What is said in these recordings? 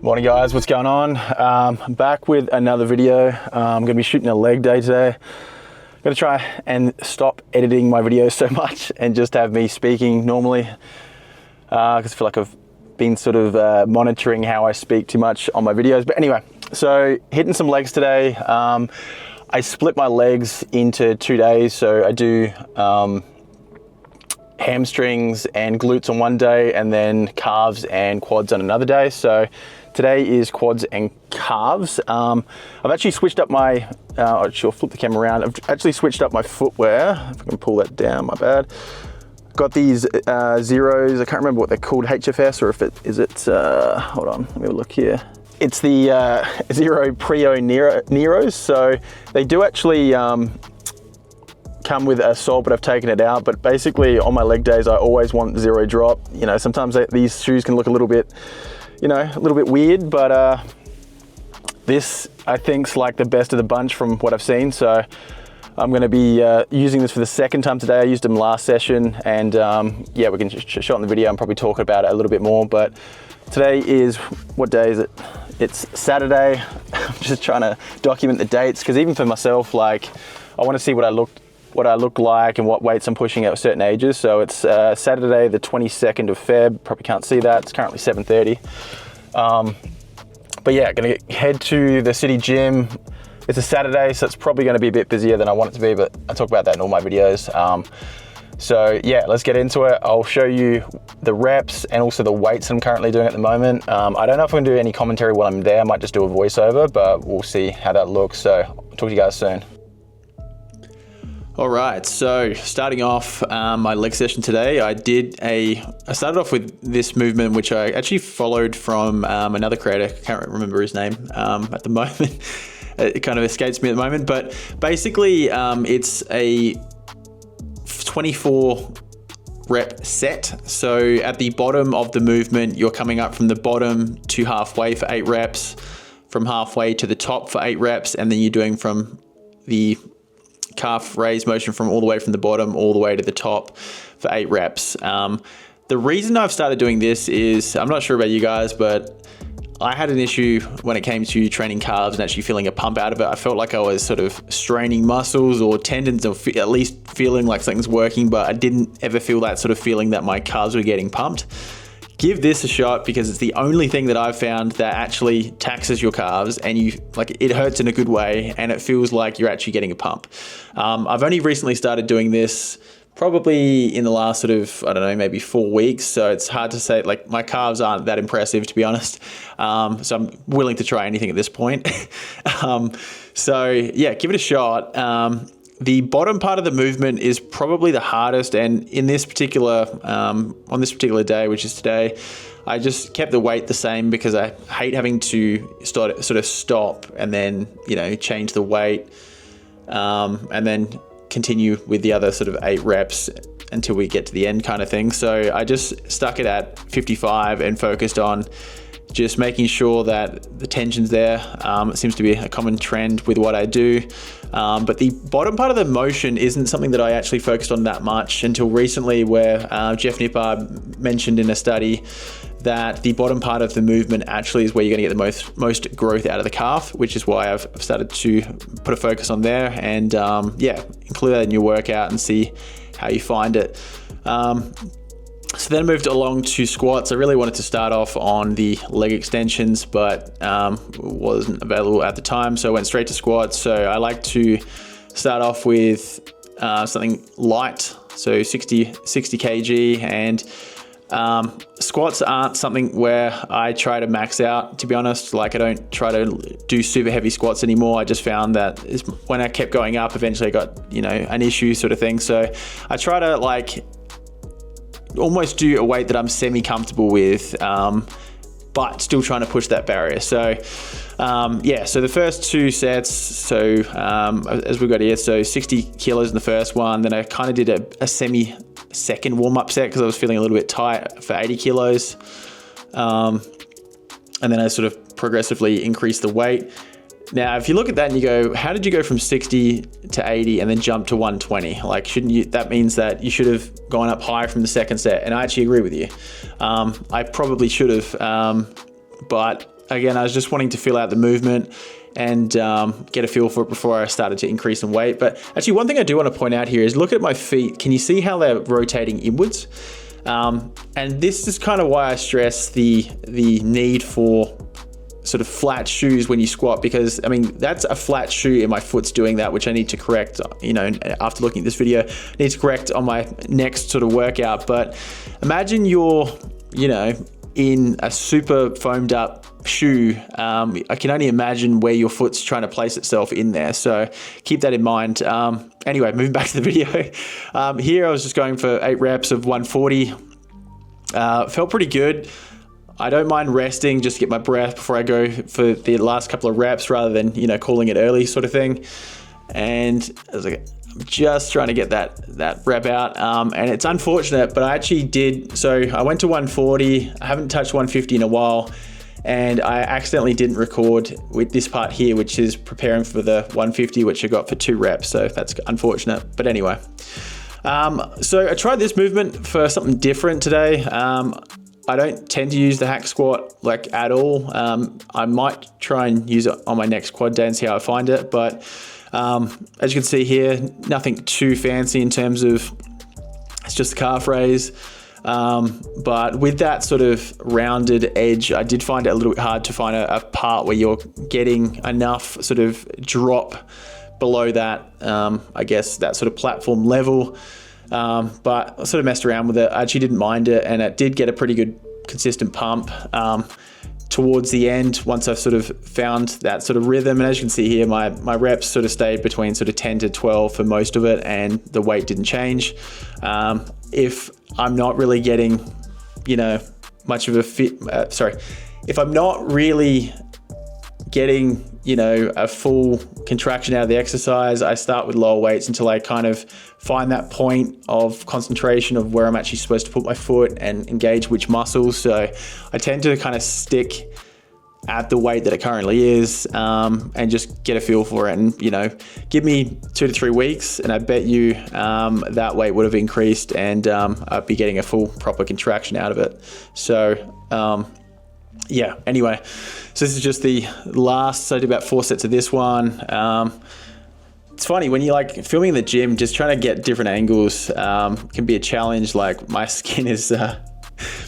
Morning guys, what's going on? I'm back with another video. I'm gonna be shooting a leg day today. I'm gonna try and stop editing my videos so much and just have me speaking normally, because I feel like I've been sort of monitoring how I speak too much on my videos. But anyway, so hitting some legs today. I split my legs into 2 days, so I do hamstrings and glutes on one day and then calves and quads on another day. So today is quads and calves. I've actually switched up my, I'll flip the camera around. I've actually switched up my footwear. If I can pull that down, my bad. Got these zeros, I can't remember what they're called, HFS, or if it, is it, hold on, let me have a look here. It's the Zero Prio Neros. So they do actually come with a sole, but I've taken it out. But basically on my leg days, I always want zero drop. You know, sometimes these shoes can look a little bit, you know, a little bit weird, but this I think's like the best of the bunch from what I've seen. So I'm going to be using this for the second time today. I used them last session, and yeah, we can just show it in the video and probably talk about it a little bit more. But today is, what day is it? It's Saturday. I'm just trying to document the dates, because even for myself, like, I want to see what I look like and what weights I'm pushing at certain ages. So it's Saturday the 22nd of Feb. Probably can't see that. It's currently 7:30. But yeah, gonna head to the city gym. It's a Saturday, so it's probably gonna be a bit busier than I want it to be, but I talk about that in all my videos. So yeah, let's get into it. I'll show you the reps and also the weights I'm currently doing at the moment. I don't know if I'm gonna do any commentary while I'm there. I might just do a voiceover, but we'll see how that looks. So I'll talk to you guys soon. All right, so starting off my leg session today, I started off with this movement, which I actually followed from another creator. I can't remember his name at the moment. It kind of escapes me at the moment, but basically it's a 24 rep set. So at the bottom of the movement, you're coming up from the bottom to halfway for 8 reps, from halfway to the top for 8 reps, and then you're doing from the calf raise motion from all the way from the bottom all the way to the top for 8 reps. The reason I've started doing this is, I'm not sure about you guys, but I had an issue when it came to training calves and actually feeling a pump out of it. I felt like I was sort of straining muscles or tendons, or at least feeling like something's working, but I didn't ever feel that sort of feeling that my calves were getting pumped. Give this a shot, because it's the only thing that I've found that actually taxes your calves, and it hurts in a good way, and it feels like you're actually getting a pump. I've only recently started doing this, probably in the last sort of, I don't know, maybe 4 weeks. So it's hard to say, like, my calves aren't that impressive, to be honest. So I'm willing to try anything at this point. So yeah, give it a shot. The bottom part of the movement is probably the hardest, and in this particular, on this particular day, which is today, I just kept the weight the same because I hate having to sort of stop and then, you know, change the weight, and then continue with the other sort of 8 reps until we get to the end kind of thing. So I just stuck it at 55 and focused on just making sure that the tension's there. It seems to be a common trend with what I do. But the bottom part of the motion isn't something that I actually focused on that much until recently, where Jeff Nippard mentioned in a study that the bottom part of the movement actually is where you're gonna get the most growth out of the calf, which is why I've started to put a focus on there, and yeah, include that in your workout and see how you find it. So then I moved along to squats. I really wanted to start off on the leg extensions, but wasn't available at the time, so I went straight to squats. So I like to start off with something light, so 60 kg, and squats aren't something where I try to max out, to be honest. Like, I don't try to do super heavy squats anymore. I just found that when I kept going up, eventually I got, you know, an issue sort of thing. So I try to, like, almost do a weight that I'm semi-comfortable with, but still trying to push that barrier. So yeah, so the first 2 sets, so as we've got here, so 60 kilos in the first one, then I kind of did a semi-second warm-up set because I was feeling a little bit tight for 80 kilos. And then I sort of progressively increased the weight. Now, if you look at that and you go, how did you go from 60 to 80 and then jump to 120? Like, shouldn't you, that means that you should have gone up higher from the second set. And I actually agree with you. I probably should have, but again, I was just wanting to feel out the movement and get a feel for it before I started to increase in weight. But actually, one thing I do want to point out here is look at my feet. Can you see how they're rotating inwards? And this is kind of why I stress the need for sort of flat shoes when you squat, because I mean, that's a flat shoe and my foot's doing that, which I need to correct, you know, after looking at this video, I need to correct on my next sort of workout. But imagine you're, you know, in a super foamed up shoe. I can only imagine where your foot's trying to place itself in there. So keep that in mind. Anyway, moving back to the video. Here I was just going for 8 reps of 140. Felt pretty good. I don't mind resting, just to get my breath before I go for the last couple of reps rather than, you know, calling it early sort of thing. And I was like, I'm just trying to get that rep out. And it's unfortunate, but I actually did. So I went to 140. I haven't touched 150 in a while. And I accidentally didn't record with this part here, which is preparing for the 150, which I got for 2 reps. So that's unfortunate. But anyway, so I tried this movement for something different today. I don't tend to use the hack squat like at all. I might try and use it on my next quad day and see how I find it. But as you can see here, nothing too fancy in terms of, it's just a calf raise. But with that sort of rounded edge, I did find it a little bit hard to find a part where you're getting enough sort of drop below that, I guess that sort of platform level. But I sort of messed around with it. I actually didn't mind it, and it did get a pretty good consistent pump towards the end once I sort of found that sort of rhythm. And as you can see here, my reps sort of stayed between sort of 10 to 12 for most of it, and the weight didn't change. If I'm not really getting, you know, much of a fit, if I'm not really getting, you know, a full contraction out of the exercise, I start with lower weights until I kind of find that point of concentration of where I'm actually supposed to put my foot and engage which muscles. So I tend to kind of stick at the weight that it currently is, and just get a feel for it. And, you know, give me 2 to 3 weeks and I bet you that weight would have increased, and I'd be getting a full proper contraction out of it. So yeah, anyway, so this is just the last, so I did about 4 sets of this one. It's funny when you like filming in the gym, just trying to get different angles can be a challenge. Like my skin is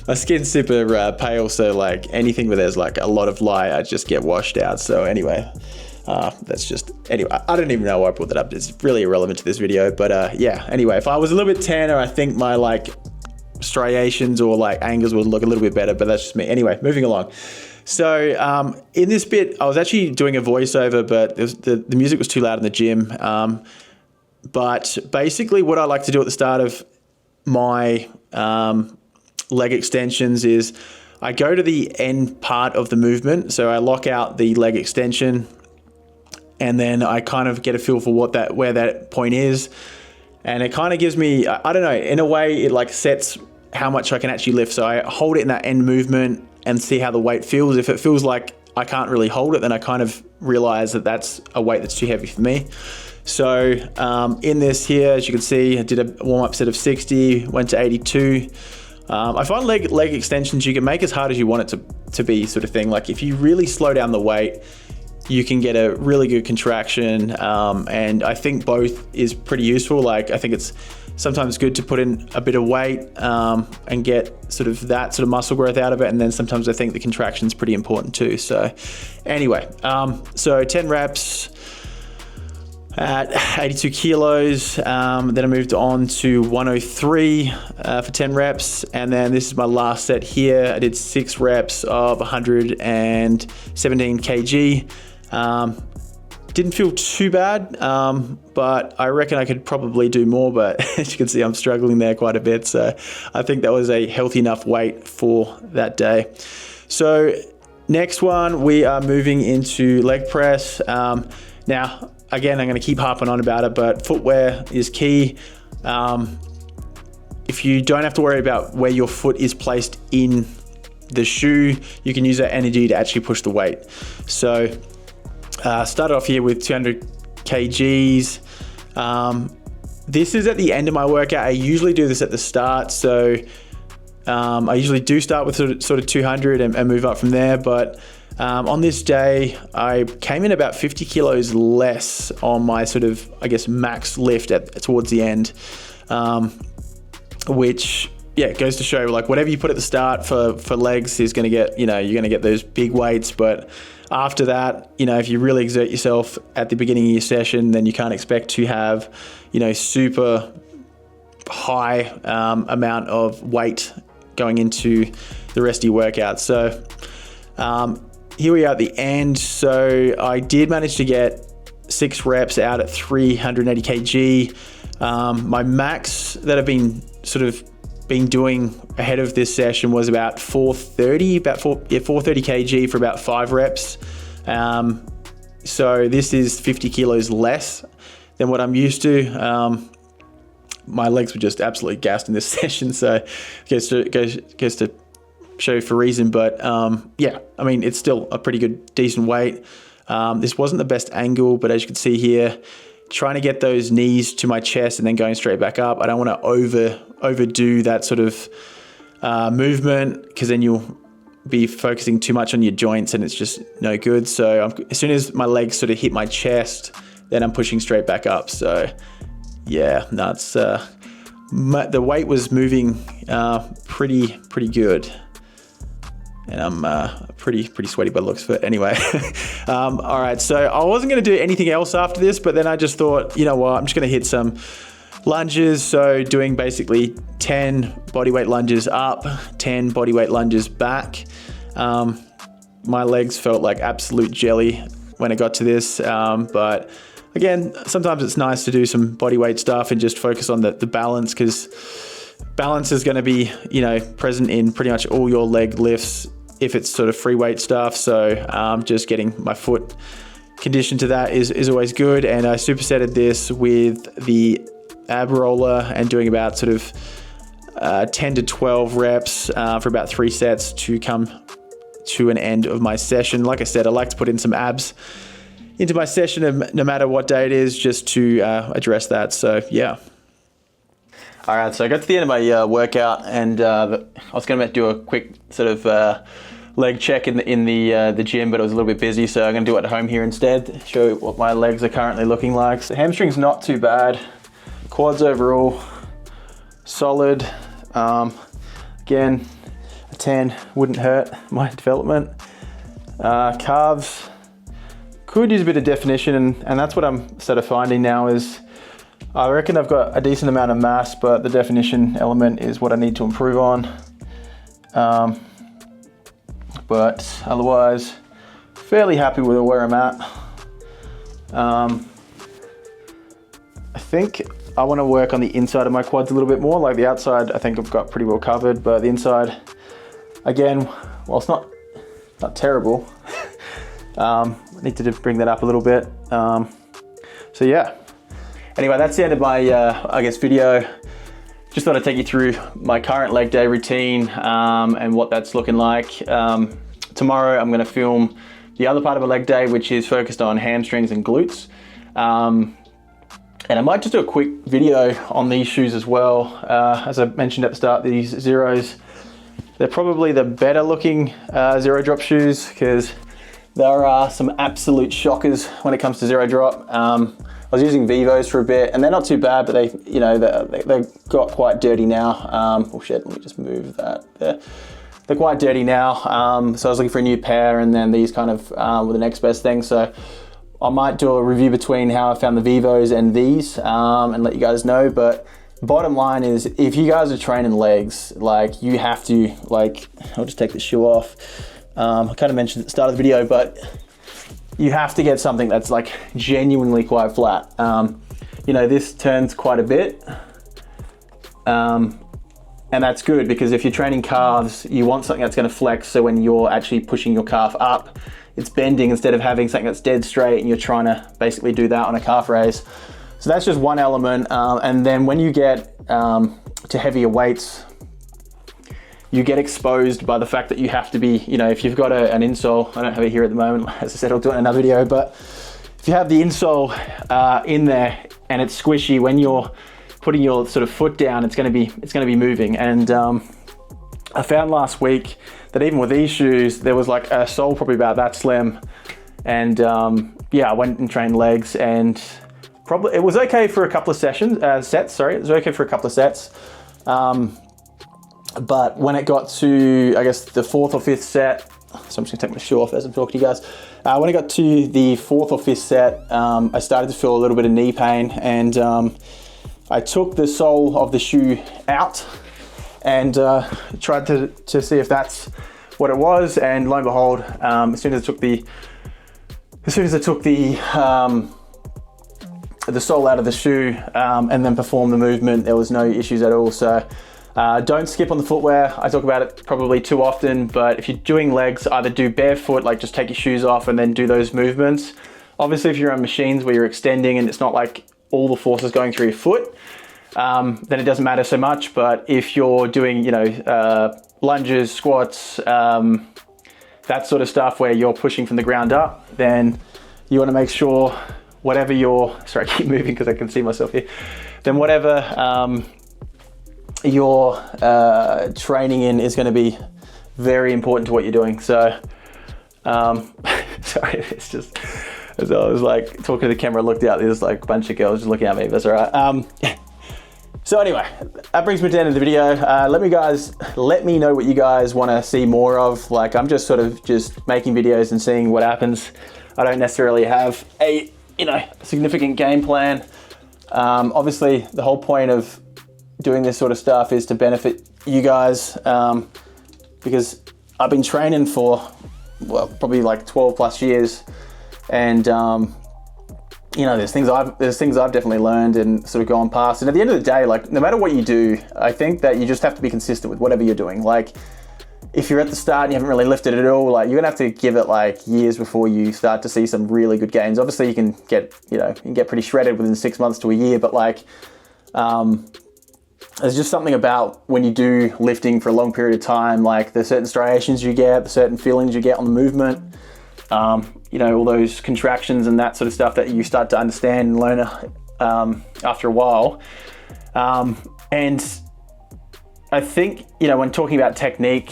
my skin's super pale, so like anything where there's like a lot of light, I just get washed out. So anyway, that's just, anyway, I don't even know why I brought that up. It's really irrelevant to this video, but yeah, anyway, if I was a little bit tanner, I think my like striations or like angles would look a little bit better, but that's just me. Anyway, moving along. So in this bit, I was actually doing a voiceover, but the music was too loud in the gym. But basically what I like to do at the start of my leg extensions is I go to the end part of the movement. So I lock out the leg extension, and then I kind of get a feel for where that point is. And it kind of gives me, I don't know, in a way it like sets how much I can actually lift. So I hold it in that end movement and see how the weight feels. If it feels like I can't really hold it, then I kind of realize that that's a weight that's too heavy for me. So in this here, as you can see, I did a warm-up set of 60, went to 82. I find leg extensions, you can make as hard as you want it to be, sort of thing. Like if you really slow down the weight, you can get a really good contraction. And I think both is pretty useful. Like I think it's sometimes good to put in a bit of weight and get sort of that sort of muscle growth out of it. And then sometimes I think the contraction is pretty important too. So anyway, so 10 reps at 82 kilos. Then I moved on to 103 for 10 reps. And then this is my last set here. I did 6 reps of 117 kg. Didn't feel too bad, but I reckon I could probably do more, but as you can see, I'm struggling there quite a bit. So I think that was a healthy enough weight for that day. So next one, we are moving into leg press. Now, again, I'm going to keep harping on about it, but footwear is key. If you don't have to worry about where your foot is placed in the shoe, you can use that energy to actually push the weight. So started off here with 200 kgs. This is at the end of my workout. I usually do this at the start. So I usually do start with sort of 200 and move up from there. But On this day, I came in about 50 kilos less on my sort of, I guess, max lift towards the end, which, yeah, goes to show, like, whatever you put at the start for legs is going to get, you're going to get those big weights. But after that, if you really exert yourself at the beginning of your session, then you can't expect to have, super high amount of weight going into the rest of your workout. So here we are at the end. So I did manage to get 6 reps out at 380 kg. My max that I've been doing ahead of this session was about 430 kg for about 5 reps. So this is 50 kilos less than what I'm used to. My legs were just absolutely gassed in this session, so goes to show for reason. But yeah, I mean, it's still a pretty good, decent weight. This wasn't the best angle, but as you can see here, trying to get those knees to my chest and then going straight back up. I don't want to overdo that sort of movement, because then you'll be focusing too much on your joints and it's just no good. So as soon as my legs sort of hit my chest, then I'm pushing straight back up. So yeah, that's the weight was moving pretty good, and I'm pretty sweaty by the looks of it. Anyway, all right. So I wasn't going to do anything else after this, but then I just thought, you know what, I'm just going to hit some lunges. So doing basically 10 bodyweight lunges up, 10 bodyweight lunges back. My legs felt like absolute jelly when I got to this, but again, sometimes it's nice to do some bodyweight stuff and just focus on the balance, because balance is going to be, present in pretty much all your leg lifts if it's sort of free weight stuff. So just getting my foot conditioned to that is always good. And I supersetted this with the ab roller and doing about sort of 10 to 12 reps for about 3 sets to come to an end of my session. Like I said, I like to put in some abs into my session no matter what day it is, just to address that. So yeah. All right, so I got to the end of my workout, and I was going to do a quick sort of leg check in the gym, but it was a little bit busy, so I'm going to do it at home here instead, show you what my legs are currently looking like. So hamstring's not too bad. Quads overall solid. Again, a 10 wouldn't hurt my development. Calves could use a bit of definition, and that's what I'm sort of finding now is I reckon I've got a decent amount of mass, but the definition element is what I need to improve on. But otherwise, fairly happy with where I'm at. I think I want to work on the inside of my quads a little bit more. Like the outside, I think I've got pretty well covered, but the inside, again, while it's not terrible, I need to bring that up a little bit. So yeah. Anyway, that's the end of my, video. Just thought I'd take you through my current leg day routine and what that's looking like. Tomorrow, I'm gonna film the other part of a leg day, which is focused on hamstrings and glutes. And I might just do a quick video on these shoes as well. As I mentioned at the start, these Zeros, they're probably the better looking zero drop shoes, because there are some absolute shockers when it comes to zero drop. I was using Vivos for a bit, and they're not too bad, but they got quite dirty now. Oh shit, let me just move that there. They're quite dirty now, so I was looking for a new pair, and then these kind of were the next best thing. So I might do a review between how I found the Vivos and these, and let you guys know. But bottom line is, if you guys are training legs, like, you have to, like, I'll just take the shoe off. I kind of mentioned at the start of the video, but you have to get something that's like genuinely quite flat. This turns quite a bit. And that's good, because if you're training calves, you want something that's going to flex, so when you're actually pushing your calf up, it's bending instead of having something that's dead straight and you're trying to basically do that on a calf raise. So that's just one element. And then when you get to heavier weights, you get exposed by the fact that you have to be, if you've got an insole, I don't have it here at the moment, as I said, I'll do it in another video, but if you have the insole in there and it's squishy, when you're putting your sort of foot down, it's going to be moving. And I found last week that even with these shoes, there was like a sole probably about that slim. And yeah, I went and trained legs, and probably it was okay for a couple of sets. It was okay for a couple of sets. But when it got to, I guess, the 4th or 5th set, so I'm just gonna take my shoe off as I'm talking to you guys. When it got to the 4th or 5th set, I started to feel a little bit of knee pain, and I took the sole of the shoe out and tried to see if that's what it was. And lo and behold, as soon as I took the sole out of the shoe and then performed the movement, there was no issues at all. So don't skip on the footwear. I talk about it probably too often, but if you're doing legs, either do barefoot, like just take your shoes off and then do those movements. Obviously, if you're on machines where you're extending and it's not like all the force is going through your foot, then it doesn't matter so much. But if you're doing, you know, lunges, squats, that sort of stuff where you're pushing from the ground up, then you want to make sure whatever you're, sorry, I keep moving because I can see myself here, then whatever you're training in is going to be very important to what you're doing. So, sorry, it's just, as I was like talking to the camera, I looked out, there's like a bunch of girls just looking at me, that's all right. So anyway, that brings me to the end of the video. Let me know what you guys want to see more of. Like, I'm just sort of just making videos and seeing what happens. I don't necessarily have a, you know, significant game plan. Obviously, the whole point of doing this sort of stuff is to benefit you guys, because I've been training for, well, probably like 12 plus years, and you know, there's things I've definitely learned and sort of gone past. And at the end of the day, like, no matter what you do, I think that you just have to be consistent with whatever you're doing. Like, if you're at the start and you haven't really lifted at all, like, you're gonna have to give it like years before you start to see some really good gains. Obviously, you can get, you know, you can get pretty shredded within 6 months to a year, but like, there's just something about when you do lifting for a long period of time, like the certain striations you get, the certain feelings you get on the movement, you know, all those contractions and that sort of stuff that you start to understand and learn after a while. And I think, you know, when talking about technique,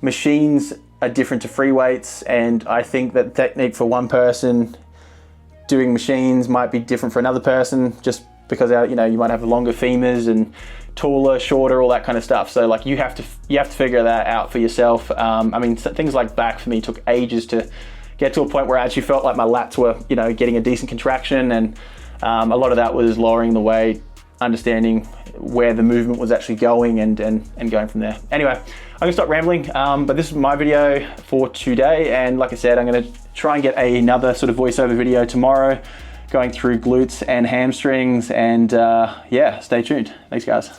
machines are different to free weights, and I think that technique for one person doing machines might be different for another person, just because, you know, you might have longer femurs and taller, shorter, all that kind of stuff. So like, you have to figure that out for yourself. I mean, things like back for me took ages to get to a point where I actually felt like my lats were, you know, getting a decent contraction, and a lot of that was lowering the weight, understanding where the movement was actually going, and going from there. Anyway, I'm gonna stop rambling, but this is my video for today, and like I said, I'm gonna try and get another sort of voiceover video tomorrow, going through glutes and hamstrings, and yeah, stay tuned. Thanks, guys.